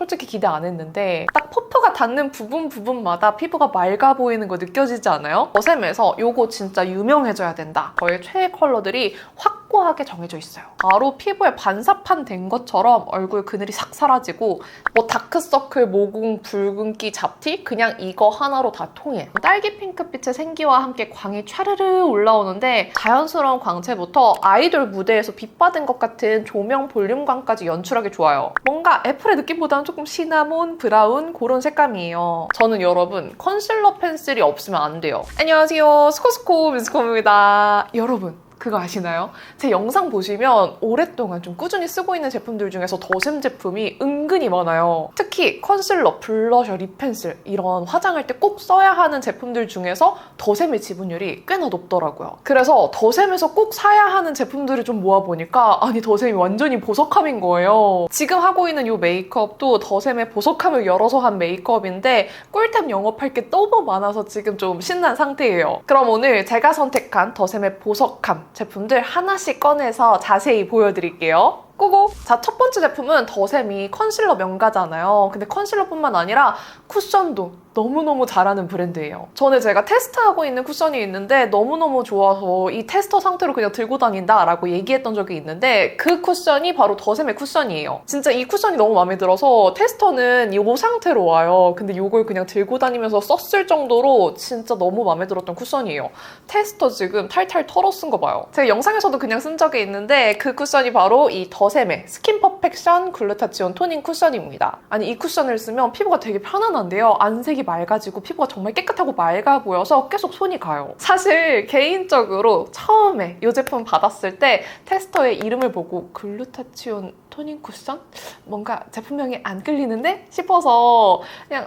솔직히 기대 안 했는데 딱 퍼프가 닿는 부분마다 피부가 맑아 보이는 거 느껴지지 않아요? 더샘에서 요거 진짜 유명해져야 된다. 저의 최애 컬러들이 확고하게 정해져 있어요. 바로 피부에 반사판 된 것처럼 얼굴 그늘이 싹 사라지고 뭐 다크서클, 모공, 붉은기, 잡티 그냥 이거 하나로 다 통해. 딸기 핑크빛의 생기와 함께 광이 촤르르 올라오는데 자연스러운 광채부터 아이돌 무대에서 빛받은 것 같은 조명 볼륨감까지 연출하기 좋아요. 뭔가 애플의 느낌보다는 조금 시나몬, 브라운 그런 색감이에요. 저는 여러분 컨실러 펜슬이 없으면 안 돼요. 안녕하세요. 스코스코 미스콤입니다. 여러분 그거 아시나요? 제 영상 보시면 오랫동안 좀 꾸준히 쓰고 있는 제품들 중에서 더샘 제품이 은근히 많아요. 특히 컨실러, 블러셔, 립 펜슬 이런 화장할 때 꼭 써야 하는 제품들 중에서 더샘의 지분율이 꽤나 높더라고요. 그래서 더샘에서 꼭 사야 하는 제품들을 좀 모아보니까 아니 더샘이 완전히 보석함인 거예요. 지금 하고 있는 이 메이크업도 더샘의 보석함을 열어서 한 메이크업인데 꿀템 영업할 게 너무 많아서 지금 좀 신난 상태예요. 그럼 오늘 제가 선택한 더샘의 보석함 제품들 하나씩 꺼내서 자세히 보여드릴게요. 고고! 자, 첫 번째 제품은 더샘이 컨실러 명가잖아요. 근데 컨실러뿐만 아니라 쿠션도 너무너무 잘하는 브랜드예요. 전에 제가 테스트하고 있는 쿠션이 있는데 너무너무 좋아서 이 테스터 상태로 그냥 들고 다닌다라고 얘기했던 적이 있는데 그 쿠션이 바로 더샘의 쿠션이에요. 진짜 이 쿠션이 너무 마음에 들어서 테스터는 이 상태로 와요. 근데 이걸 그냥 들고 다니면서 썼을 정도로 진짜 너무 마음에 들었던 쿠션이에요. 테스터 지금 탈탈 털어 쓴 거 봐요. 제가 영상에서도 그냥 쓴 적이 있는데 그 쿠션이 바로 이 더샘의 스킨 퍼펙션 글루타치온 토닝 쿠션입니다. 아니 이 쿠션을 쓰면 피부가 되게 편안한데요. 안색이 맑아지고 피부가 정말 깨끗하고 맑아 보여서 계속 손이 가요. 사실 개인적으로 처음에 이 제품 받았을 때 테스터의 이름을 보고 글루타치온 토닝 쿠션? 뭔가 제품명이 안 끌리는데? 싶어서 그냥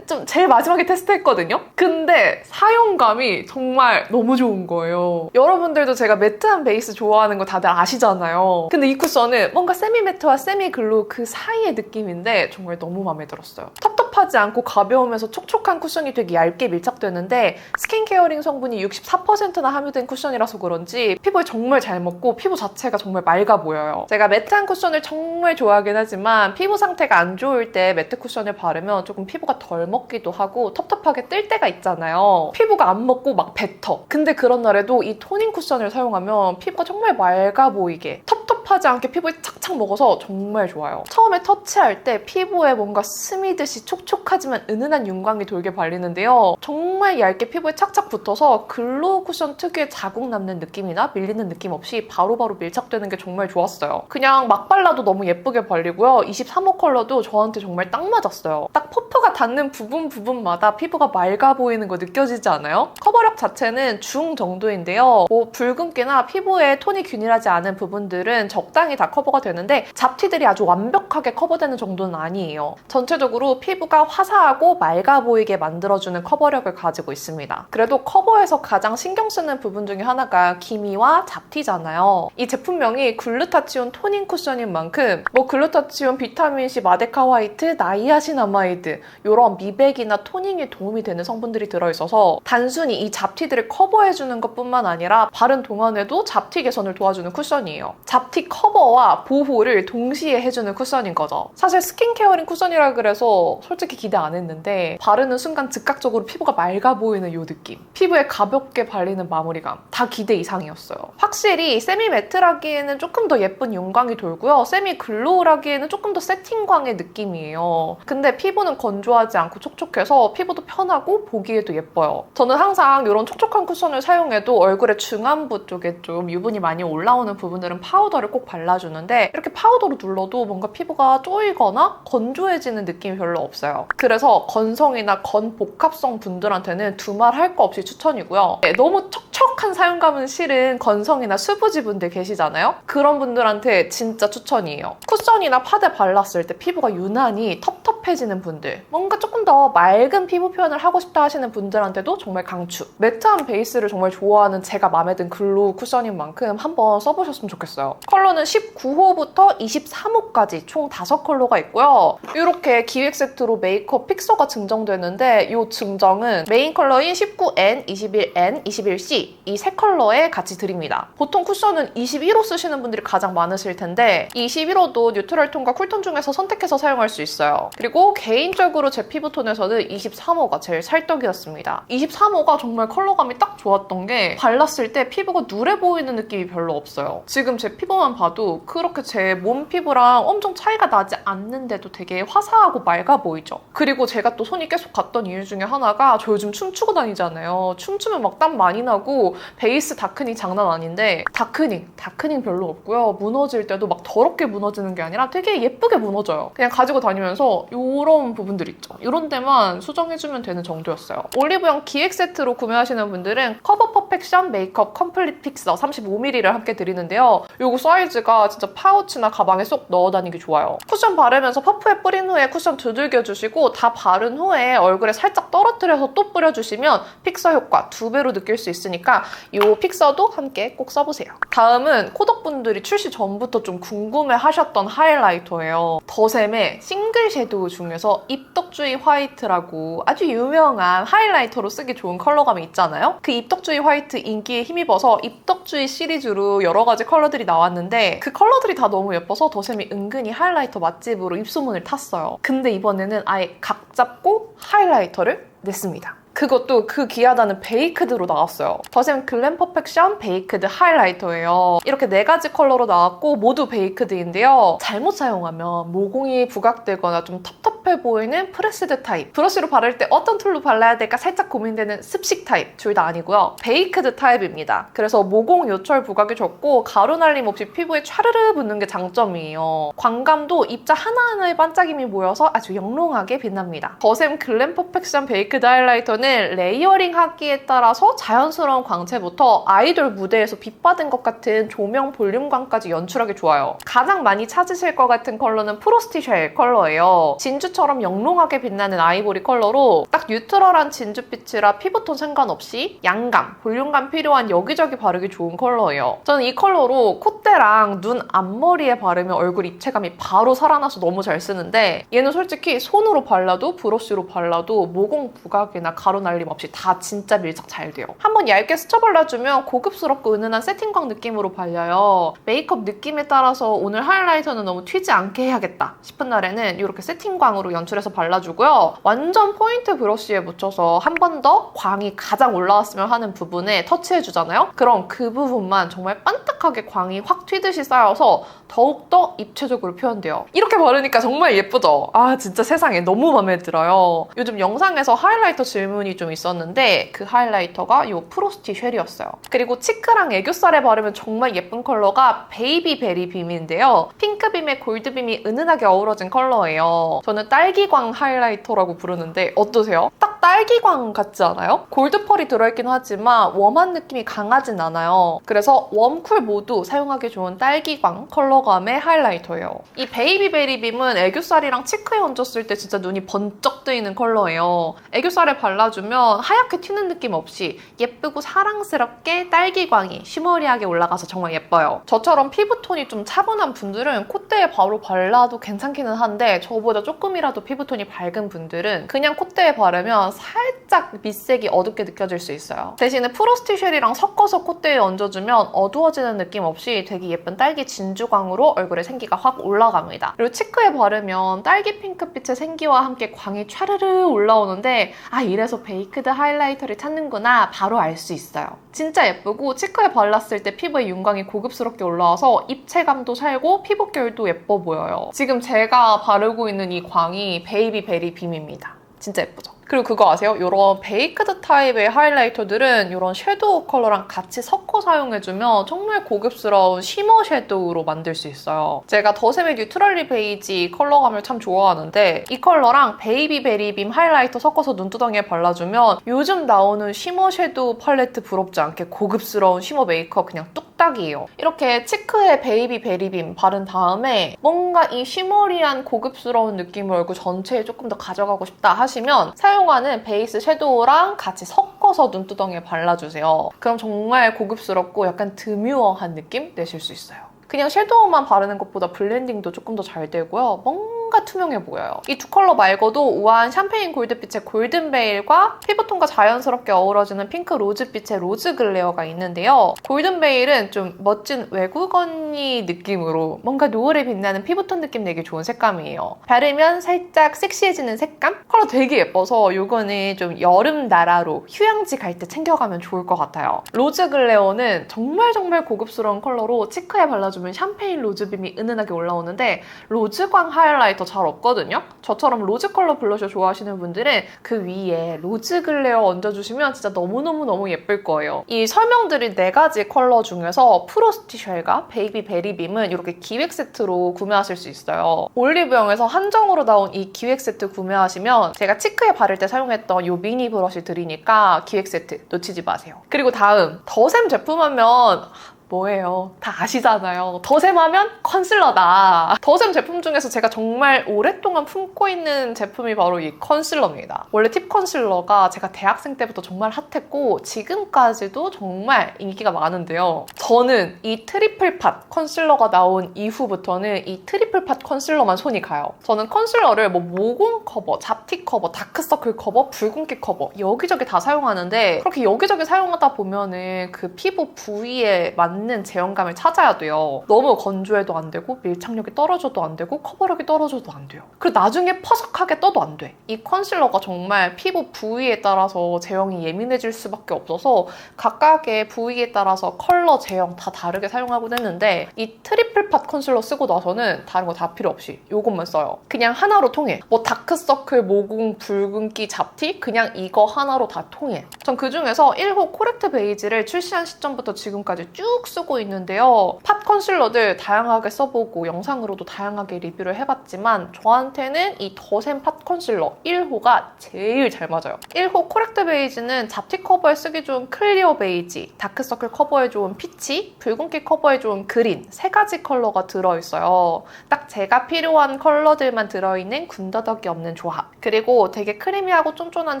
좀 제일 마지막에 테스트했거든요? 근데 사용감이 정말 너무 좋은 거예요. 여러분들도 제가 매트한 베이스 좋아하는 거 다들 아시잖아요. 근데 이 쿠션은 뭔가 세미 매트와 세미 글로 그 사이의 느낌인데 정말 너무 마음에 들었어요. 텁텁하지 않고 가벼우면서 촉촉한 쿠션이 되게 얇게 밀착되는데 스킨케어링 성분이 64%나 함유된 쿠션이라서 그런지 피부에 정말 잘 먹고 피부 자체가 정말 맑아 보여요. 제가 매트한 쿠션을 정말 좋아하긴 하지만 피부 상태가 안 좋을 때 매트 쿠션을 바르면 조금 피부가 덜 먹기도 하고 텁텁하게 뜰 때가 있잖아요. 피부가 안 먹고 막 뱉어. 근데 그런 날에도 이 토닝 쿠션을 사용하면 피부가 정말 맑아 보이게 텁텁하지 않게 피부에 착착 먹어서 정말 좋아요. 처음에 터치할 때 피부에 뭔가 스미듯이 촉촉하지만 은은한 윤광이 돌게 발리는데요. 정말 얇게 피부에 착착 붙어서 글로우 쿠션 특유의 자국 남는 느낌이나 밀리는 느낌 없이 바로바로 밀착되는 게 정말 좋았어요. 그냥 막 발라도 너무 예쁘게 발리고요. 23호 컬러도 저한테 정말 딱 맞았어요. 딱 퍼프가 닿는 부분마다 피부가 맑아 보이는 거 느껴지지 않아요? 커버력 자체는 중 정도인데요. 뭐 붉은기나 피부에 톤이 균일하지 않은 부분들은 적당히 다 커버가 되는데 잡티들이 아주 완벽하게 커버되는 정도는 아니에요. 전체적으로 피부가 화사하고 맑아 보이게 만들어주는 커버력을 가지고 있습니다. 그래도 커버에서 가장 신경 쓰는 부분 중에 하나가 기미와 잡티잖아요. 이 제품명이 글루타치온 토닝 쿠션인 만큼 뭐 글루타치온, 비타민C, 마데카 화이트, 나이아신아마이드 이런 미백이나 토닝에 도움이 되는 성분들이 들어있어서 단순히 이 잡티들을 커버해주는 것뿐만 아니라 바른 동안에도 잡티 개선을 도와주는 쿠션이에요. 잡티 커버와 보호를 동시에 해주는 쿠션인 거죠. 사실 스킨케어링 쿠션이라 그래서 솔직히 기대 안 했는데 바르는 순간 즉각적으로 피부가 맑아 보이는 이 느낌, 피부에 가볍게 발리는 마무리감 다 기대 이상이었어요. 확실히 세미 매트라기에는 조금 더 예쁜 윤광이 돌고요. 세미 글로우라기에는 조금 더 세팅광의 느낌이에요. 근데 피부는 건조하지 않고 촉촉해서 피부도 편하고 보기에도 예뻐요. 저는 항상 이런 촉촉한 쿠션을 사용해도 얼굴의 중안부 쪽에 좀 유분이 많이 올라오는 부분들은 파우더를 꼭 발라주는데 이렇게 파우더로 눌러도 뭔가 피부가 쪼이거나 건조해지는 느낌이 별로 없어요. 그래서 건성이나 건복합성 분들한테는 두말 할 거 없이 추천이고요. 너무 촉촉한 사용감은 싫은 건성이나 수부지 분들 계시잖아요? 그런 분들한테 진짜 추천이에요. 쿠션이나 파데 발랐을 때 피부가 유난히 텁텁 텁텁해지는 분들, 뭔가 조금 더 맑은 피부 표현을 하고 싶다 하시는 분들한테도 정말 강추. 매트한 베이스를 정말 좋아하는 제가 마음에 든 글로우 쿠션인 만큼 한번 써보셨으면 좋겠어요. 컬러는 19호부터 23호까지 총 5컬러가 있고요. 이렇게 기획 세트로 메이크업 픽서가 증정되는데 이 증정은 메인 컬러인 19N, 21N, 21C 이 세 컬러에 같이 드립니다. 보통 쿠션은 21호 쓰시는 분들이 가장 많으실 텐데 21호도 뉴트럴 톤과 쿨톤 중에서 선택해서 사용할 수 있어요. 그리고 개인적으로 제 피부톤에서는 23호가 제일 찰떡이었습니다. 23호가 정말 컬러감이 딱 좋았던 게 발랐을 때 피부가 누래 보이는 느낌이 별로 없어요. 지금 제 피부만 봐도 그렇게 제 몸 피부랑 엄청 차이가 나지 않는데도 되게 화사하고 맑아 보이죠. 그리고 제가 또 손이 계속 갔던 이유 중에 하나가 저 요즘 춤추고 다니잖아요. 춤추면 막 땀 많이 나고 베이스 다크닝 장난 아닌데 다크닝 별로 없고요. 무너질 때도 막 더럽게 무너지는 게 아니라 되게 예쁘게 무너져요. 그냥 가지고 다니면서 이런 부분들 있죠. 이런 데만 수정해주면 되는 정도였어요. 올리브영 기획 세트로 구매하시는 분들은 커버 퍼펙션 메이크업 컴플릿 픽서 35ml를 함께 드리는데요. 요거 사이즈가 진짜 파우치나 가방에 쏙 넣어 다니기 좋아요. 쿠션 바르면서 퍼프에 뿌린 후에 쿠션 두들겨주시고 다 바른 후에 얼굴에 살짝 떨어뜨려서 또 뿌려주시면 픽서 효과 2배로 느낄 수 있으니까 이 픽서도 함께 꼭 써보세요. 다음은 코덕분들이 출시 전부터 좀 궁금해하셨던 하이라이터예요. 더샘의 싱글 섀도우 중에서 입덕주의 화이트라고 아주 유명한 하이라이터로 쓰기 좋은 컬러감이 있잖아요. 그 입덕주의 화이트 인기에 힘입어서 입덕주의 시리즈로 여러 가지 컬러들이 나왔는데 그 컬러들이 다 너무 예뻐서 더샘이 은근히 하이라이터 맛집으로 입소문을 탔어요. 근데 이번에는 아예 각 잡고 하이라이터를 냈습니다. 그것도 그 귀하다는 베이크드로 나왔어요. 더샘 글램 퍼펙션 베이크드 하이라이터예요. 이렇게 4가지 컬러로 나왔고 모두 베이크드인데요. 잘못 사용하면 모공이 부각되거나 좀 텁텁해 보이는 프레스드 타입, 브러쉬로 바를 때 어떤 툴로 발라야 될까 살짝 고민되는 습식 타입, 둘 다 아니고요. 베이크드 타입입니다. 그래서 모공 요철 부각이 적고 가루 날림 없이 피부에 촤르르 붙는 게 장점이에요. 광감도 입자 하나하나의 반짝임이 모여서 아주 영롱하게 빛납니다. 더샘 글램 퍼펙션 베이크드 하이라이터는 레이어링 하기에 따라서 자연스러운 광채부터 아이돌 무대에서 빛받은 것 같은 조명 볼륨감까지 연출하기 좋아요. 가장 많이 찾으실 것 같은 컬러는 프로스티 쉘 컬러예요. 진주처럼 영롱하게 빛나는 아이보리 컬러로 딱 뉴트럴한 진주빛이라 피부톤 상관없이 양감, 볼륨감 필요한 여기저기 바르기 좋은 컬러예요. 저는 이 컬러로 콧대랑 눈 앞머리에 바르면 얼굴 입체감이 바로 살아나서 너무 잘 쓰는데 얘는 솔직히 손으로 발라도 브러쉬로 발라도 모공 부각이나 가루 날림 없이 다 진짜 밀착 잘 돼요. 한번 얇게 스쳐 발라주면 고급스럽고 은은한 세팅광 느낌으로 발려요. 메이크업 느낌에 따라서 오늘 하이라이터는 너무 튀지 않게 해야겠다 싶은 날에는 이렇게 세팅광으로 연출해서 발라주고요. 완전 포인트 브러쉬에 묻혀서 한 번 더 광이 가장 올라왔으면 하는 부분에 터치해주잖아요? 그럼 그 부분만 정말 반딱하게 광이 확 튀듯이 쌓여서 더욱더 입체적으로 표현돼요. 이렇게 바르니까 정말 예쁘죠? 아 진짜 세상에 너무 마음에 들어요. 요즘 영상에서 하이라이터 질문이 좀 있었는데 그 하이라이터가 이 프로스티 쉘이었어요. 그리고 치크랑 애교살에 바르면 정말 예쁜 컬러가 베이비 베리 빔인데요. 핑크빔에 골드빔이 은은하게 어우러진 컬러예요. 저는 딸기광 하이라이터라고 부르는데 어떠세요? 딱 딸기광 같지 않아요? 골드펄이 들어있긴 하지만 웜한 느낌이 강하진 않아요. 그래서 웜쿨 모두 사용하기 좋은 딸기광 컬러감의 하이라이터예요. 이 베이비 베리 빔은 애교살이랑 치크에 얹었을 때 진짜 눈이 번쩍 뜨이는 컬러예요. 애교살에 발라주면 하얗게 튀는 느낌 없이 예쁘고 사랑스럽게 딸기광이 쉬머리하게 올라가서 정말 예뻐요. 저처럼 피부톤이 좀 차분한 분들은 콧대에 바로 발라도 괜찮기는 한데 저보다 조금이라도 피부톤이 밝은 분들은 그냥 콧대에 바르면 살짝 밑색이 어둡게 느껴질 수 있어요. 대신에 프로스티 쉘이랑 섞어서 콧대에 얹어주면 어두워지는 느낌 없이 되게 예쁜 딸기 진주광으로 얼굴에 생기가 확 올라갑니다. 그리고 치크에 바르면 딸기 핑크빛의 생기와 함께 광이 촤르르 올라오는데 아 이래서 베이크드 하이라이터를 찾는구나 바로 알 수 있어요. 진짜 예쁘고 치크에 발랐을 때 피부에 윤광이 고급스럽게 올라와서 입체감도 살고 피부결도 예뻐 보여요. 지금 제가 바르고 있는 이 광이 베이비 베리 빔입니다. 진짜 예쁘죠? 그리고 그거 아세요? 이런 베이크드 타입의 하이라이터들은 이런 섀도우 컬러랑 같이 섞어 사용해주면 정말 고급스러운 쉬머 섀도우로 만들 수 있어요. 제가 더샘의 뉴트럴리 베이지 컬러감을 참 좋아하는데 이 컬러랑 베이비 베리빔 하이라이터 섞어서 눈두덩이에 발라주면 요즘 나오는 쉬머 섀도우 팔레트 부럽지 않게 고급스러운 쉬머 메이크업 그냥 뚝 뚝딱이에요. 이렇게 치크의 베이비 베리빔 바른 다음에 뭔가 이 쉬머리한 고급스러운 느낌을 얼굴 전체에 조금 더 가져가고 싶다 하시면 사용하는 베이스 섀도우랑 같이 섞어서 눈두덩이에 발라주세요. 그럼 정말 고급스럽고 약간 드뮤어한 느낌 내실 수 있어요. 그냥 섀도우만 바르는 것보다 블렌딩도 조금 더 잘 되고요. 뭔가 투명해 보여요. 이 두 컬러 말고도 우아한 샴페인 골드빛의 골든베일과 피부톤과 자연스럽게 어우러지는 핑크 로즈빛의 로즈 글레어가 있는데요. 골든베일은 좀 멋진 외국 언니 느낌으로 뭔가 노을에 빛나는 피부톤 느낌 내기 좋은 색감이에요. 바르면 살짝 섹시해지는 색감? 컬러 되게 예뻐서 이거는 좀 여름 나라로 휴양지 갈 때 챙겨가면 좋을 것 같아요. 로즈 글레어는 정말 고급스러운 컬러로 치크에 발라주면 샴페인 로즈빔이 은은하게 올라오는데 로즈광 하이라이터 잘 없거든요? 저처럼 로즈 컬러 블러셔 좋아하시는 분들은 그 위에 로즈 글레어 얹어주시면 진짜 너무너무 예쁠 거예요. 이 설명드린 4가지 컬러 중에서 프로스티 쉘과 베이비 베리빔은 이렇게 기획 세트로 구매하실 수 있어요. 올리브영에서 한정으로 나온 이 기획 세트 구매하시면 제가 치크에 바를 때 사용했던 이 미니 브러쉬 드리니까 기획 세트 놓치지 마세요. 그리고 다음, 더샘 제품 하면 뭐예요? 다 아시잖아요. 더샘 하면 컨실러다. 더샘 제품 중에서 제가 정말 오랫동안 품고 있는 제품이 바로 이 컨실러입니다. 원래 팁 컨실러가 제가 대학생 때부터 정말 핫했고 지금까지도 정말 인기가 많은데요. 저는 이 트리플 팟 컨실러가 나온 이후부터는 이 트리플 팟 컨실러만 손이 가요. 저는 컨실러를 뭐 모공 커버, 잡티 커버, 다크서클 커버, 붉은기 커버 여기저기 다 사용하는데 그렇게 여기저기 사용하다 보면은 그 피부 부위에 맞는 제형감을 찾아야 돼요. 너무 건조해도 안 되고 밀착력이 떨어져도 안 되고 커버력이 떨어져도 안 돼요. 그리고 나중에 퍼석하게 떠도 안 돼. 이 컨실러가 정말 피부 부위에 따라서 제형이 예민해질 수밖에 없어서 각각의 부위에 따라서 컬러, 제형 다 다르게 사용하곤 했는데 이 트리플 팟 컨실러 쓰고 나서는 다른 거 다 필요 없이 이것만 써요. 그냥 하나로 통해. 뭐 다크서클, 모공, 붉은기, 잡티 그냥 이거 하나로 다 통해. 전 그중에서 1호 코렉트 베이지를 출시한 시점부터 지금까지 쭉 쓰고 있는데요. 팟 컨실러들 다양하게 써보고 영상으로도 다양하게 리뷰를 해봤지만 저한테는 이 더샘 팟 컨실러 1호가 제일 잘 맞아요. 1호 코렉트 베이지는 잡티 커버에 쓰기 좋은 클리어 베이지, 다크서클 커버에 좋은 피치, 붉은기 커버에 좋은 그린 3가지 컬러가 들어있어요. 딱 제가 필요한 컬러들만 들어있는 군더더기 없는 조합. 그리고 되게 크리미하고 쫀쫀한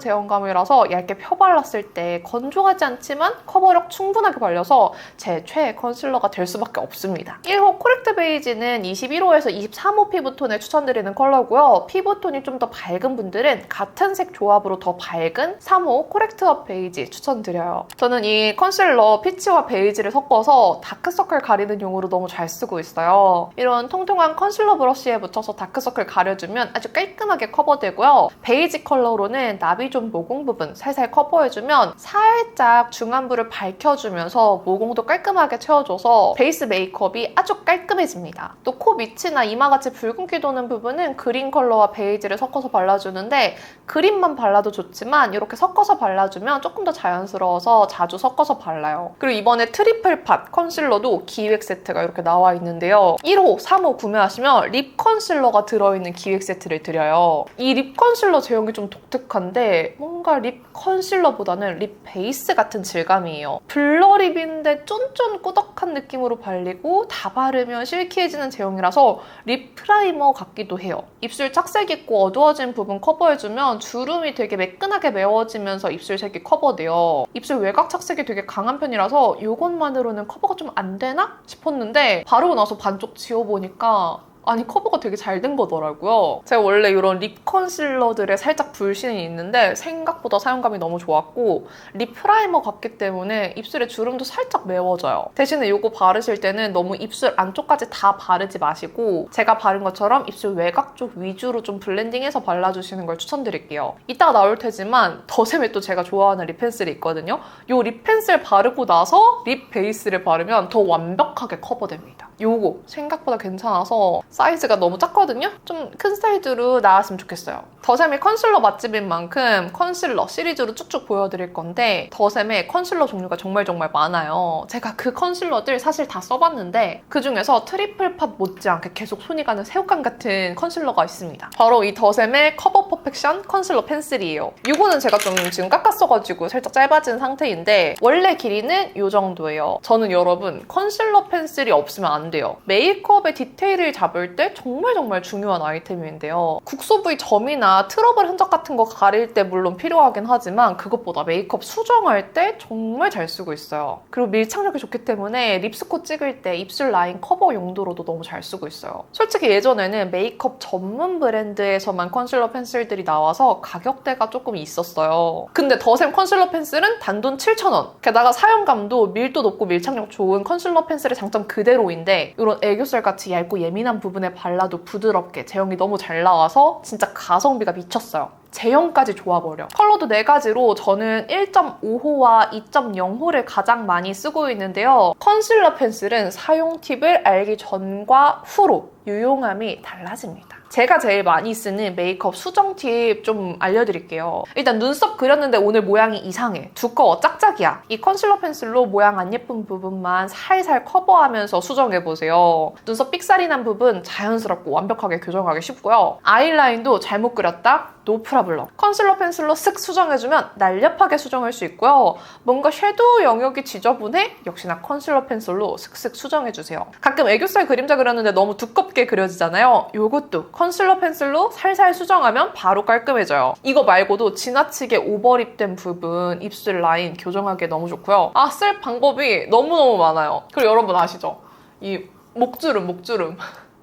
제형감이라서 얇게 펴발랐을 때 건조하지 않지만 커버력 충분하게 발려서 제 최애 컨실러가 될 수밖에 없습니다. 1호 코렉트 베이지는 21호에서 23호 피부톤에 추천드리는 컬러고요. 피부톤이 좀 더 밝은 분들은 같은 색 조합으로 더 밝은 3호 코렉트업 베이지 추천드려요. 저는 이 컨실러 피치와 베이지를 섞어서 다크서클 가리는 용으로 너무 잘 쓰고 있어요. 이런 통통한 컨실러 브러쉬에 묻혀서 다크서클 가려주면 아주 깔끔하게 커버되고요. 베이지 컬러로는 나비존 모공 부분 살살 커버해주면 살짝 중안부를 밝혀주면서 모공도 깔끔하게 채워줘서 베이스 메이크업이 아주 깔끔해집니다. 또 코 밑이나 이마같이 붉은기 도는 부분은 그린 컬러와 베이지를 섞어서 발라주는데 그린만 발라도 좋지만 이렇게 섞어서 발라주면 조금 더 자연스러워서 자주 섞어서 발라요. 그리고 이번에 트리플 팟 컨실러도 기획 세트가 이렇게 나와 있는데요. 1호, 3호 구매하시면 립 컨실러가 들어있는 기획 세트를 드려요. 이 립 컨실러 제형이 좀 독특한데 뭔가 립 컨실러보다는 립 베이스 같은 질감이에요. 블러 립인데 쫀쫀 꾸덕한 느낌으로 발리고 다 바르면 실키해지는 제형이라서 립 프라이머 같기도 해요. 입술 착색 있고 어두워진 부분 커버해주면 주름이 되게 매끈하게 메워지면서 입술 색이 커버돼요. 입술 외곽 착색이 되게 강한 편이라서 이것만으로는 커버가 좀 안 되나 싶었는데 바르고 나서 반쪽 지워보니까 아니 커버가 되게 잘 된 거더라고요. 제가 원래 이런 립 컨실러들에 살짝 불신이 있는데 생각보다 사용감이 너무 좋았고 립 프라이머 같기 때문에 입술에 주름도 살짝 메워져요. 대신에 이거 바르실 때는 너무 입술 안쪽까지 다 바르지 마시고 제가 바른 것처럼 입술 외곽 쪽 위주로 좀 블렌딩해서 발라주시는 걸 추천드릴게요. 이따가 나올 테지만 더샘에 또 제가 좋아하는 립 펜슬이 있거든요. 이 립 펜슬 바르고 나서 립 베이스를 바르면 더 완벽하게 커버됩니다. 이거 생각보다 괜찮아서 사이즈가 너무 작거든요? 좀 큰 사이즈로 나왔으면 좋겠어요. 더샘이 컨실러 맛집인 만큼 컨실러 시리즈로 쭉쭉 보여드릴 건데 더샘의 컨실러 종류가 정말 많아요. 제가 그 컨실러들 사실 다 써봤는데 그중에서 트리플 팟 못지않게 계속 손이 가는 새우깡 같은 컨실러가 있습니다. 바로 이 더샘의 커버 퍼펙션 컨실러 펜슬이에요. 이거는 제가 좀 지금 깎았어가지고 살짝 짧아진 상태인데 원래 길이는 이 정도예요. 저는 여러분 컨실러 펜슬이 없으면 안 돼요. 메이크업의 디테일을 잡을 때 정말 중요한 아이템인데요. 국소 부위 점이나 트러블 흔적 같은 거 가릴 때 물론 필요하긴 하지만 그것보다 메이크업 수정할 때 정말 잘 쓰고 있어요. 그리고 밀착력이 좋기 때문에 립스코 찍을 때 입술 라인 커버 용도로도 너무 잘 쓰고 있어요. 솔직히 예전에는 메이크업 전문 브랜드에서만 컨실러 펜슬들이 나와서 가격대가 조금 있었어요. 근데 더샘 컨실러 펜슬은 단돈 7,000원. 게다가 사용감도 밀도 높고 밀착력 좋은 컨실러 펜슬의 장점 그대로인데 이런 애교살 같이 얇고 예민한 부분에 발라도 부드럽게 제형이 너무 잘 나와서 진짜 가성비가 미쳤어요. 제형까지 좋아버려. 컬러도 4가지로 저는 1.5호와 2.0호를 가장 많이 쓰고 있는데요. 컨실러 펜슬은 사용 팁을 알기 전과 후로 유용함이 달라집니다. 제가 제일 많이 쓰는 메이크업 수정 팁 좀 알려드릴게요. 일단 눈썹 그렸는데 오늘 모양이 이상해. 두꺼워, 짝짝이야. 이 컨실러 펜슬로 모양 안 예쁜 부분만 살살 커버하면서 수정해보세요. 눈썹 삑살이 난 부분 자연스럽고 완벽하게 교정하기 쉽고요. 아이라인도 잘못 그렸다? 노 프라블럼. 컨실러 펜슬로 쓱 수정해주면 날렵하게 수정할 수 있고요. 뭔가 섀도우 영역이 지저분해? 역시나 컨실러 펜슬로 슥슥 수정해주세요. 가끔 애교살 그림자 그렸는데 너무 두껍게 그려지잖아요. 이것도 컨실러 펜슬로 살살 수정하면 바로 깔끔해져요. 이거 말고도 지나치게 오버립된 부분, 입술 라인 교정하기에 너무 좋고요. 쓸 방법이 너무너무 많아요. 그리고 여러분 아시죠? 이 목주름.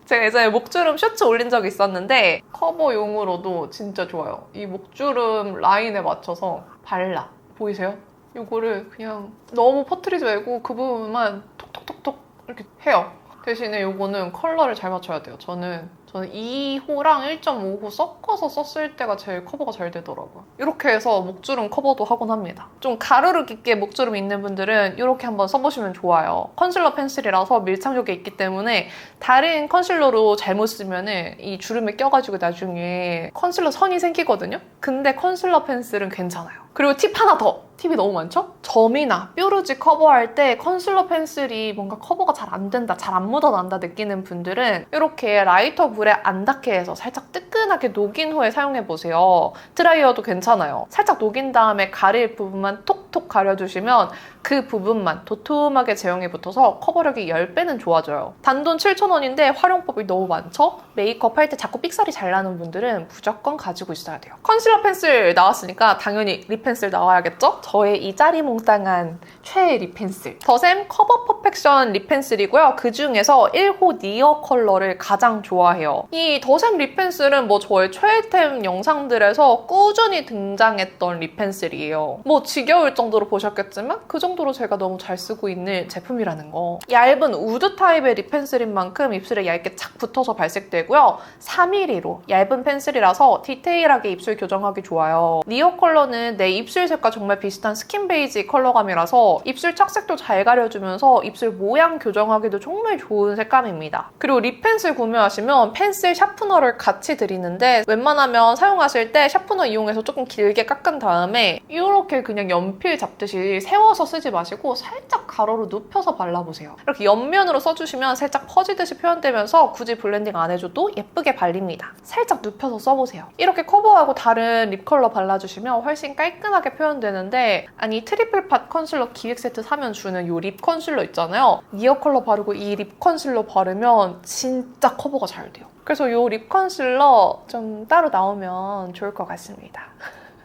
제가 예전에 목주름 셔츠 올린 적이 있었는데 커버용으로도 진짜 좋아요. 이 목주름 라인에 맞춰서 발라. 보이세요? 이거를 그냥 너무 퍼뜨리지 말고 그 부분만 톡톡톡톡 이렇게 해요. 대신에 이거는 컬러를 잘 맞춰야 돼요. 저는 2호랑 1.5호 섞어서 썼을 때가 제일 커버가 잘 되더라고요. 이렇게 해서 목주름 커버도 하곤 합니다. 좀 가루를 깊게 목주름 있는 분들은 이렇게 한번 써보시면 좋아요. 컨실러 펜슬이라서 밀착력이 있기 때문에 다른 컨실러로 잘못 쓰면 이 주름에 껴가지고 나중에 컨실러 선이 생기거든요? 근데 컨실러 펜슬은 괜찮아요. 그리고 팁 하나 더! 팁이 너무 많죠? 점이나 뾰루지 커버할 때 컨실러 펜슬이 뭔가 커버가 잘 안 된다, 잘 안 묻어난다 느끼는 분들은 이렇게 라이터 물에 안 닿게 해서 살짝 뜨끈하게 녹인 후에 사용해보세요. 드라이어도 괜찮아요. 살짝 녹인 다음에 가릴 부분만 톡톡 가려주시면 그 부분만 도톰하게 제형이 붙어서 커버력이 10배는 좋아져요. 단돈 7,000원인데 활용법이 너무 많죠? 메이크업 할 때 자꾸 삑살이 잘 나는 분들은 무조건 가지고 있어야 돼요. 컨실러 펜슬 나왔으니까 당연히 립 펜슬 나와야겠죠? 저의 이 짜리몽땅한 최애 립 펜슬. 더샘 커버 퍼펙션 립 펜슬이고요. 그중에서 1호 니어 컬러를 가장 좋아해요. 이 더샘 립 펜슬은 저의 최애템 영상들에서 꾸준히 등장했던 립 펜슬이에요. 지겨울 정도로 보셨겠지만 그 정도로 제가 너무 잘 쓰고 있는 제품이라는 거. 얇은 우드 타입의 립 펜슬인 만큼 입술에 얇게 착 붙어서 발색되고요. 3mm로 얇은 펜슬이라서 디테일하게 입술 교정하기 좋아요. 니어 컬러는 내 입술색과 정말 비슷한 스킨 베이지 컬러감이라서 입술 착색도 잘 가려주면서 입술 모양 교정하기도 정말 좋은 색감입니다. 그리고 립 펜슬 구매하시면 펜슬 샤프너를 같이 드리는데 웬만하면 사용하실 때 샤프너 이용해서 조금 길게 깎은 다음에 이렇게 그냥 연필 잡듯이 세워서 쓰지 마시고 살짝 가로로 눕혀서 발라보세요. 이렇게 옆면으로 써주시면 살짝 퍼지듯이 표현되면서 굳이 블렌딩 안 해줘도 예쁘게 발립니다. 살짝 눕혀서 써보세요. 이렇게 커버하고 다른 립 컬러 발라주시면 훨씬 깔끔하게 표현되는데 트리플 팟 컨실러 기획 세트 사면 주는 이 립 컨실러 있잖아요. 니어 컬러 바르고 이 립 컨실러 바르면 진짜 커버가 잘 돼요. 그래서 이 립 컨실러 좀 따로 나오면 좋을 것 같습니다.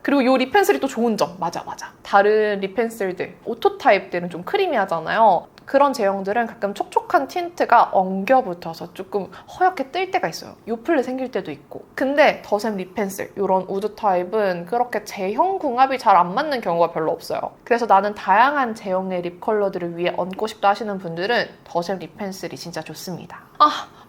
그리고 이 립 펜슬이 또 좋은 점, 맞아. 다른 립 펜슬들, 오토 타입들은 좀 크리미하잖아요. 그런 제형들은 가끔 촉촉한 틴트가 엉겨붙어서 조금 허옇게 뜰 때가 있어요. 요플레 생길 때도 있고. 근데 더샘 립 펜슬, 이런 우드 타입은 그렇게 제형 궁합이 잘 안 맞는 경우가 별로 없어요. 그래서 나는 다양한 제형의 립 컬러들을 위해 얹고 싶다 하시는 분들은 더샘 립 펜슬이 진짜 좋습니다.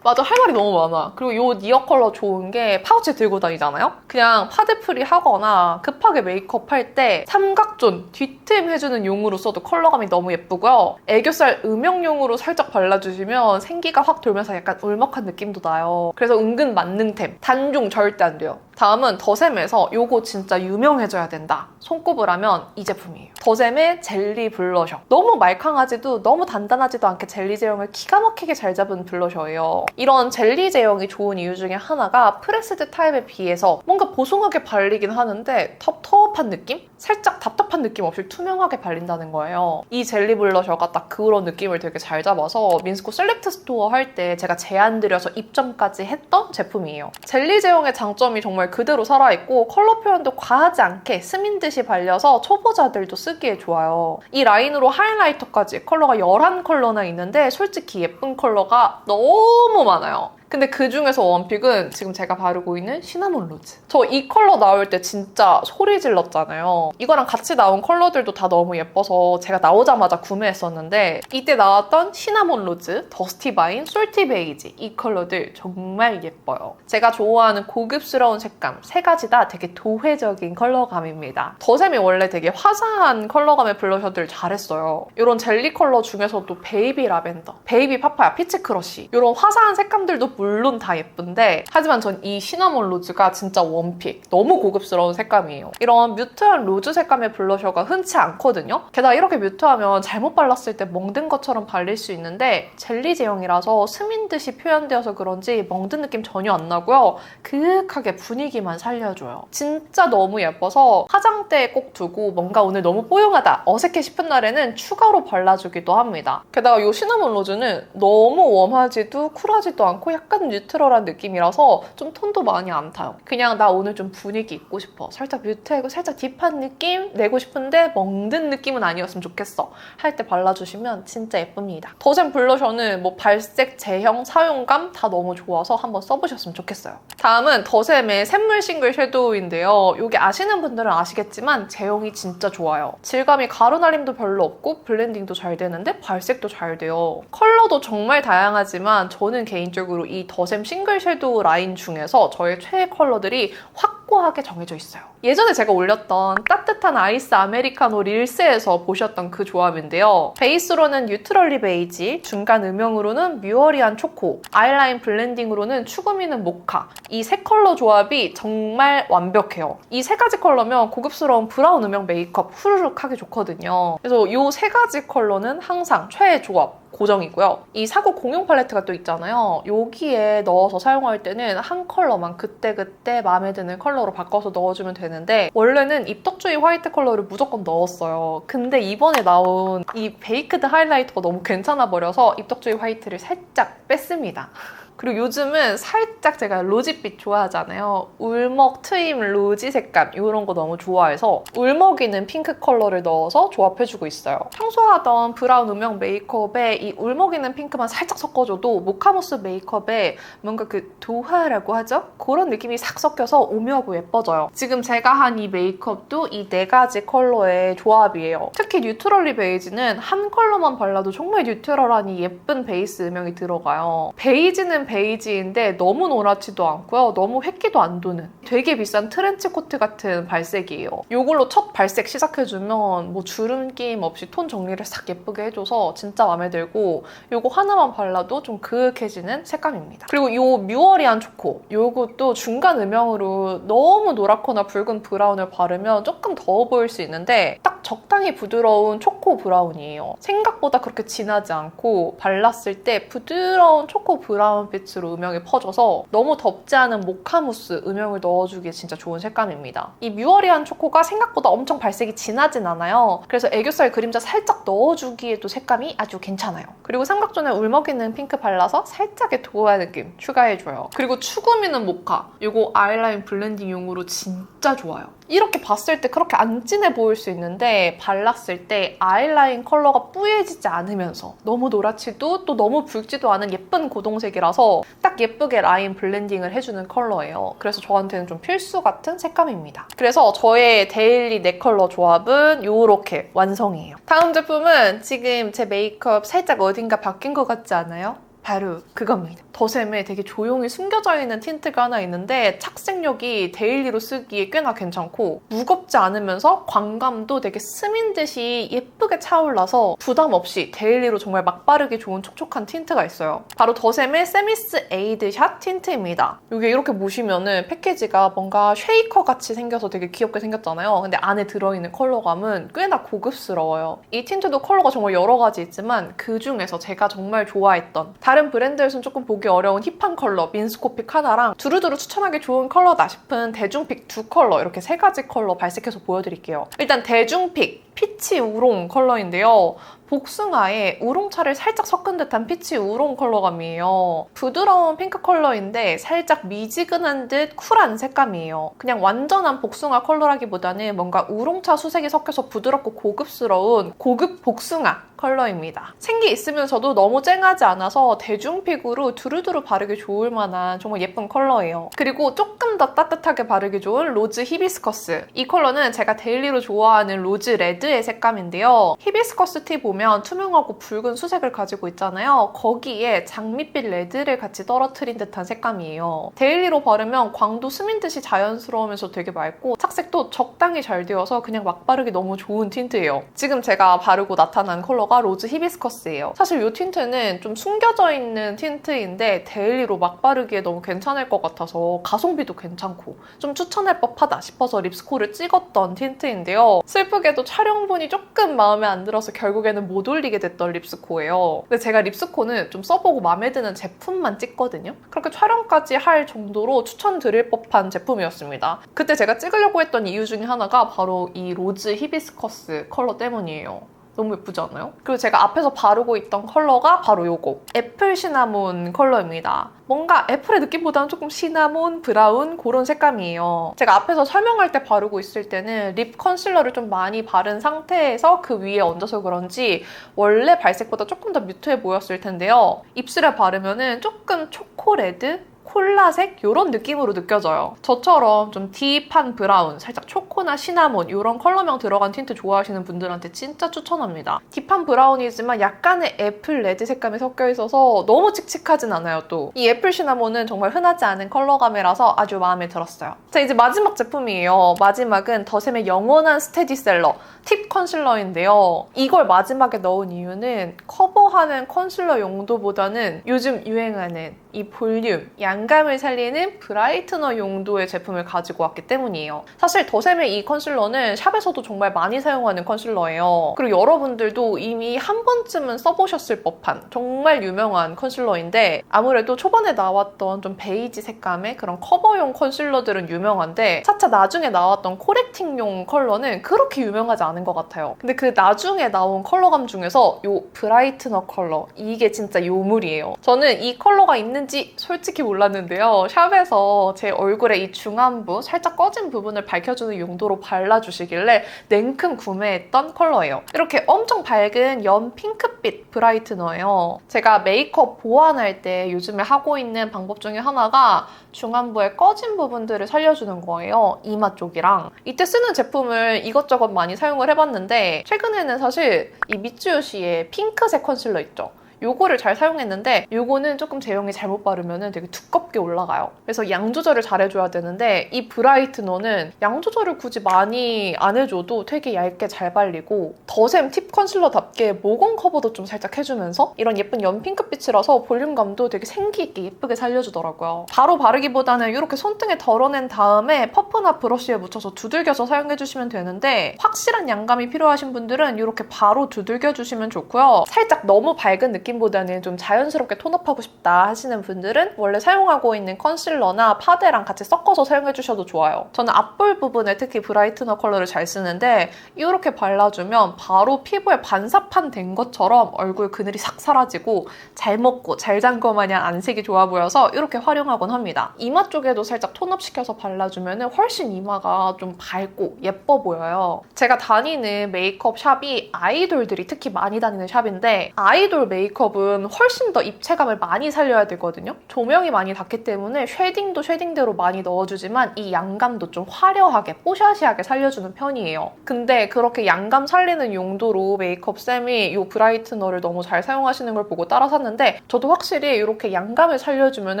맞아, 할 말이 너무 많아. 그리고 이 니어 컬러 좋은 게 파우치에 들고 다니잖아요? 그냥 파데프리 하거나 급하게 메이크업 할 때 삼각존 뒤트임 해주는 용으로 써도 컬러감이 너무 예쁘고요. 애교살 음영용으로 살짝 발라주시면 생기가 확 돌면서 약간 울먹한 느낌도 나요. 그래서 은근 만능템. 단종 절대 안 돼요. 다음은 더샘에서 요거 진짜 유명해져야 된다. 손꼽을 하면 이 제품이에요. 더샘의 젤리 블러셔. 너무 말캉하지도 너무 단단하지도 않게 젤리 제형을 기가 막히게 잘 잡은 블러셔예요. 이런 젤리 제형이 좋은 이유 중에 하나가 프레스드 타입에 비해서 뭔가 보송하게 발리긴 하는데 텁텁한 느낌? 살짝 답답한 느낌 없이 투명하게 발린다는 거예요. 이 젤리 블러셔가 딱 그런 느낌을 되게 잘 잡아서 민스코 셀렉트 스토어 할 때 제가 제안드려서 입점까지 했던 제품이에요. 젤리 제형의 장점이 정말 그대로 살아있고 컬러 표현도 과하지 않게 스민 듯이 발려서 초보자들도 쓰기에 좋아요. 이 라인으로 하이라이터까지 컬러가 11컬러나 있는데 솔직히 예쁜 컬러가 너무 많아요. 근데 그 중에서 원픽은 지금 제가 바르고 있는 시나몬 로즈. 저 이 컬러 나올 때 진짜 소리 질렀잖아요. 이거랑 같이 나온 컬러들도 다 너무 예뻐서 제가 나오자마자 구매했었는데 이때 나왔던 시나몬 로즈, 더스티 바인, 솔티 베이지 이 컬러들 정말 예뻐요. 제가 좋아하는 고급스러운 색감 세 가지 다 되게 도회적인 컬러감입니다. 더샘이 원래 되게 화사한 컬러감의 블러셔들 잘했어요. 이런 젤리 컬러 중에서도 베이비 라벤더, 베이비 파파야, 피치 크러쉬 이런 화사한 색감들도 물론 다 예쁜데 하지만 전 이 시나몬 로즈가 진짜 원픽. 너무 고급스러운 색감이에요. 이런 뮤트한 로즈 색감의 블러셔가 흔치 않거든요. 게다가 이렇게 뮤트하면 잘못 발랐을 때 멍든 것처럼 발릴 수 있는데 젤리 제형이라서 스민 듯이 표현되어서 그런지 멍든 느낌 전혀 안 나고요. 그윽하게 분위기만 살려줘요. 진짜 너무 예뻐서 화장대에 꼭 두고 뭔가 오늘 너무 뽀용하다, 어색해 싶은 날에는 추가로 발라주기도 합니다. 게다가 이 시나몬 로즈는 너무 웜하지도 쿨하지도 않고 약간 뉴트럴한 느낌이라서 좀 톤도 많이 안 타요. 그냥 나 오늘 좀 분위기 있고 싶어. 살짝 뮤트하고 살짝 딥한 느낌 내고 싶은데 멍든 느낌은 아니었으면 좋겠어. 할 때 발라주시면 진짜 예쁩니다. 더샘 블러셔는 뭐 발색, 제형, 사용감 다 너무 좋아서 한번 써보셨으면 좋겠어요. 다음은 더샘의 샘물 싱글 섀도우인데요. 이게 아시는 분들은 아시겠지만 제형이 진짜 좋아요. 질감이 가루날림도 별로 없고 블렌딩도 잘 되는데 발색도 잘 돼요. 컬러도 정말 다양하지만 저는 개인적으로 이 더샘 싱글 섀도우 라인 중에서 저의 최애 컬러들이 확고하게 정해져 있어요. 예전에 제가 올렸던 따뜻한 아이스 아메리카노 릴스에서 보셨던 그 조합인데요. 베이스로는 뉴트럴리 베이지, 중간 음영으로는 뮤어리한 초코, 아이라인 블렌딩으로는 추구미는 모카. 이 세 컬러 조합이 정말 완벽해요. 이 세 가지 컬러면 고급스러운 브라운 음영 메이크업 후루룩 하기 좋거든요. 그래서 이 세 가지 컬러는 항상 최애 조합. 고정이고요. 이 사고 공용 팔레트가 또 있잖아요. 여기에 넣어서 사용할 때는 한 컬러만 그때그때 마음에 드는 컬러로 바꿔서 넣어주면 되는데 원래는 입덕주의 화이트 컬러를 무조건 넣었어요. 근데 이번에 나온 이 베이크드 하이라이터가 너무 괜찮아 버려서 입덕주의 화이트를 살짝 뺐습니다. 그리고 요즘은 살짝 제가 로지빛 좋아하잖아요. 울먹 트임 로지 색감 이런 거 너무 좋아해서 울먹이는 핑크 컬러를 넣어서 조합해주고 있어요. 평소 하던 브라운 음영 메이크업에 이 울먹이는 핑크만 살짝 섞어줘도 모카무스 메이크업에 뭔가 그 도화라고 하죠? 그런 느낌이 싹 섞여서 오묘하고 예뻐져요. 지금 제가 한 이 메이크업도 이 네 가지 컬러의 조합이에요. 특히 뉴트럴리 베이지는 한 컬러만 발라도 정말 뉴트럴한 이 예쁜 베이스 음영이 들어가요. 베이지는 베이지인데 너무 노랗지도 않고요. 너무 획기도 안 도는 되게 비싼 트렌치 코트 같은 발색이에요. 이걸로 첫 발색 시작해주면 뭐 주름 끼임 없이 톤 정리를 싹 예쁘게 해줘서 진짜 마음에 들고 이거 하나만 발라도 좀 그윽해지는 색감입니다. 그리고 이 뮤어리한 초코 이것도 중간 음영으로 너무 노랗거나 붉은 브라운을 바르면 조금 더워 보일 수 있는데 딱 적당히 부드러운 초코 브라운이에요. 생각보다 그렇게 진하지 않고 발랐을 때 부드러운 초코 브라운 빛으로 음영이 퍼져서 너무 덥지 않은 모카무스 음영을 넣어주기에 진짜 좋은 색감입니다. 이 뮤어리한 초코가 생각보다 엄청 발색이 진하진 않아요. 그래서 애교살 그림자 살짝 넣어주기에도 색감이 아주 괜찮아요. 그리고 삼각존에 울먹이는 핑크 발라서 살짝의 도화 느낌 추가해줘요. 그리고 추구미는 모카 이거 아이라인 블렌딩용으로 진짜 좋아요. 이렇게 봤을 때 그렇게 안 진해 보일 수 있는데 발랐을 때 아이라인 컬러가 뿌얘지지 않으면서 너무 노랗지도 또 너무 붉지도 않은 예쁜 고동색이라서 딱 예쁘게 라인 블렌딩을 해주는 컬러예요. 그래서 저한테는 좀 필수 같은 색감입니다. 그래서 저의 데일리 네 컬러 조합은 이렇게 완성이에요. 다음 제품은 지금 제 메이크업 살짝 어딘가 바뀐 것 같지 않아요? 바로 그겁니다. 더샘에 되게 조용히 숨겨져 있는 틴트가 하나 있는데 착색력이 데일리로 쓰기에 꽤나 괜찮고 무겁지 않으면서 광감도 되게 스민 듯이 예쁘게 차올라서 부담 없이 데일리로 정말 막 바르기 좋은 촉촉한 틴트가 있어요. 바로 더샘의 세미스 에이드 샷 틴트입니다. 이게 이렇게 보시면은 패키지가 뭔가 쉐이커 같이 생겨서 되게 귀엽게 생겼잖아요. 근데 안에 들어있는 컬러감은 꽤나 고급스러워요. 이 틴트도 컬러가 정말 여러 가지 있지만 그 중에서 제가 정말 좋아했던 다른 브랜드에서는 조금 보기 어려운 힙한 컬러 민스코픽 하나랑 두루두루 추천하기 좋은 컬러다 싶은 대중픽 두 컬러 이렇게 세 가지 컬러 발색해서 보여드릴게요. 일단 대중픽 피치 우롱 컬러인데요. 복숭아에 우롱차를 살짝 섞은 듯한 피치 우롱 컬러감이에요. 부드러운 핑크 컬러인데 살짝 미지근한 듯 쿨한 색감이에요. 그냥 완전한 복숭아 컬러라기보다는 뭔가 우롱차 수색이 섞여서 부드럽고 고급스러운 고급 복숭아 컬러입니다. 생기 있으면서도 너무 쨍하지 않아서 대중픽으로 두루두루 바르기 좋을 만한 정말 예쁜 컬러예요. 그리고 조금 더 따뜻하게 바르기 좋은 로즈 히비스커스. 이 컬러는 제가 데일리로 좋아하는 로즈 레드의 색감인데요. 히비스커스 티 보면 투명하고 붉은 수색을 가지고 있잖아요. 거기에 장밋빛 레드를 같이 떨어뜨린 듯한 색감이에요. 데일리로 바르면 광도 스민 듯이 자연스러우면서 되게 맑고 착색도 적당히 잘 되어서 그냥 막 바르기 너무 좋은 틴트예요. 지금 제가 바르고 나타난 컬러가 로즈 히비스커스예요. 사실 이 틴트는 좀 숨겨져 있는 틴트인데 데일리로 막 바르기에 너무 괜찮을 것 같아서 가성비도 괜찮고 좀 추천할 법하다 싶어서 립스코를 찍었던 틴트인데요. 슬프게도 촬영분이 조금 마음에 안 들어서 결국에는 못 올리게 됐던 립스코예요. 근데 제가 립스코는 좀 써보고 마음에 드는 제품만 찍거든요. 그렇게 촬영까지 할 정도로 추천드릴 법한 제품이었습니다. 그때 제가 찍으려고 했던 이유 중에 하나가 바로 이 로즈 히비스커스 컬러 때문이에요. 너무 예쁘지 않아요? 그리고 제가 앞에서 바르고 있던 컬러가 바로 요거 애플 시나몬 컬러입니다. 뭔가 애플의 느낌보다는 조금 시나몬, 브라운 그런 색감이에요. 제가 앞에서 설명할 때 바르고 있을 때는 립 컨실러를 좀 많이 바른 상태에서 그 위에 얹어서 그런지 원래 발색보다 조금 더 뮤트해 보였을 텐데요. 입술에 바르면은 조금 초코레드? 콜라색? 이런 느낌으로 느껴져요. 저처럼 좀 딥한 브라운, 살짝 초코나 시나몬 이런 컬러명 들어간 틴트 좋아하시는 분들한테 진짜 추천합니다. 딥한 브라운이지만 약간의 애플 레드 색감이 섞여 있어서 너무 칙칙하진 않아요 또. 이 애플 시나몬은 정말 흔하지 않은 컬러감이라서 아주 마음에 들었어요. 자, 이제 마지막 제품이에요. 마지막은 더샘의 영원한 스테디셀러 팁 컨실러인데요. 이걸 마지막에 넣은 이유는 커버하는 컨실러 용도보다는 요즘 유행하는 이 볼륨, 양감을 살리는 브라이트너 용도의 제품을 가지고 왔기 때문이에요. 사실 더샘의 이 컨실러는 샵에서도 정말 많이 사용하는 컨실러예요. 그리고 여러분들도 이미 한 번쯤은 써보셨을 법한 정말 유명한 컨실러인데 아무래도 초반에 나왔던 좀 베이지 색감의 그런 커버용 컨실러들은 유명한데 차차 나중에 나왔던 코렉팅용 컬러는 그렇게 유명하지 않은 것 같아요. 근데 그 나중에 나온 컬러감 중에서 이 브라이트너 컬러 이게 진짜 요물이에요. 저는 이 컬러가 있는지 솔직히 몰랐는데요. 샵에서 제 얼굴에 이 중안부 살짝 꺼진 부분을 밝혀주는 용도로 발라주시길래 냉큼 구매했던 컬러예요. 이렇게 엄청 밝은 연 핑크빛 브라이트너예요. 제가 메이크업 보완할 때 요즘에 하고 있는 방법 중에 하나가 중안부의 꺼진 부분들을 살려주는 거예요. 이마 쪽이랑. 이때 쓰는 제품을 이것저것 많이 사용을 해봤는데 최근에는 사실 이 미츠요시의 핑크색 컨실러 있죠? 요거를 잘 사용했는데 요거는 조금 제형이 잘못 바르면 되게 두껍게 올라가요. 그래서 양 조절을 잘 해줘야 되는데 이 브라이트너는 양 조절을 굳이 많이 안 해줘도 되게 얇게 잘 발리고 더샘 팁 컨실러답게 모공 커버도 좀 살짝 해주면서 이런 예쁜 연핑크빛이라서 볼륨감도 되게 생기있게 예쁘게 살려주더라고요. 바로 바르기보다는 이렇게 손등에 덜어낸 다음에 퍼프나 브러쉬에 묻혀서 두들겨서 사용해주시면 되는데 확실한 양감이 필요하신 분들은 이렇게 바로 두들겨주시면 좋고요. 살짝 너무 밝은 느낌보다는 좀 자연스럽게 톤업하고 싶다 하시는 분들은 원래 사용하고 있는 컨실러나 파데랑 같이 섞어서 사용해주셔도 좋아요. 저는 앞볼 부분에 특히 브라이트너 컬러를 잘 쓰는데 이렇게 발라주면 바로 피부에 반사판 된 것처럼 얼굴 그늘이 싹 사라지고 잘 먹고 잘 잔 거 마냥 안색이 좋아 보여서 이렇게 활용하곤 합니다. 이마 쪽에도 살짝 톤업시켜서 발라주면 훨씬 이마가 좀 밝고 예뻐 보여요. 제가 다니는 메이크업 샵이 아이돌들이 특히 많이 다니는 샵인데 아이돌 메이크업 메이크업은 훨씬 더 입체감을 많이 살려야 되거든요. 조명이 많이 닿기 때문에 쉐딩도 쉐딩대로 많이 넣어주지만 이 양감도 좀 화려하게 뽀샤시하게 살려주는 편이에요. 근데 그렇게 양감 살리는 용도로 메이크업쌤이 이 브라이트너를 너무 잘 사용하시는 걸 보고 따라 샀는데 저도 확실히 이렇게 양감을 살려주면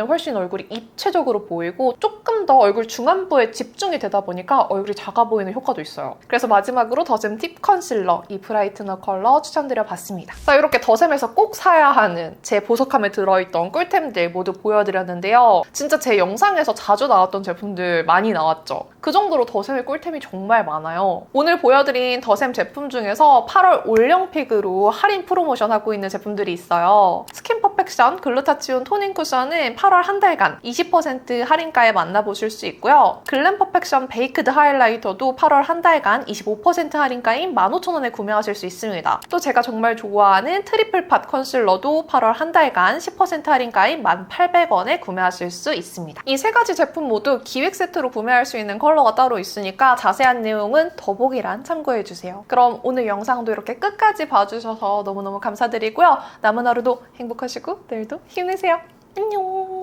훨씬 얼굴이 입체적으로 보이고 조금 더 얼굴 중안부에 집중이 되다 보니까 얼굴이 작아 보이는 효과도 있어요. 그래서 마지막으로 더샘 딥 컨실러 이 브라이트너 컬러 추천드려봤습니다. 자, 이렇게 더샘에서 꼭 사야 하는 제 보석함에 들어있던 꿀템들 모두 보여드렸는데요. 진짜 제 영상에서 자주 나왔던 제품들 많이 나왔죠. 그 정도로 더샘의 꿀템이 정말 많아요. 오늘 보여드린 더샘 제품 중에서 8월 올영픽으로 할인 프로모션 하고 있는 제품들이 있어요. 스킨 퍼펙션 글루타치온 토닝 쿠션은 8월 한 달간 20% 할인가에 만나보실 수 있고요. 글램 퍼펙션 베이크드 하이라이터도 8월 한 달간 25% 할인가인 15,000원에 구매하실 수 있습니다. 또 제가 정말 좋아하는 트리플 팟 컨실러도 8월 한 달간 10% 할인가인 1,800원에 구매하실 수 있습니다. 이 세 가지 제품 모두 기획 세트로 구매할 수 있는 컬러가 따로 있으니까 자세한 내용은 더보기란 참고해주세요. 그럼 오늘 영상도 이렇게 끝까지 봐주셔서 너무너무 감사드리고요. 남은 하루도 행복하시고 내일도 힘내세요. 안녕!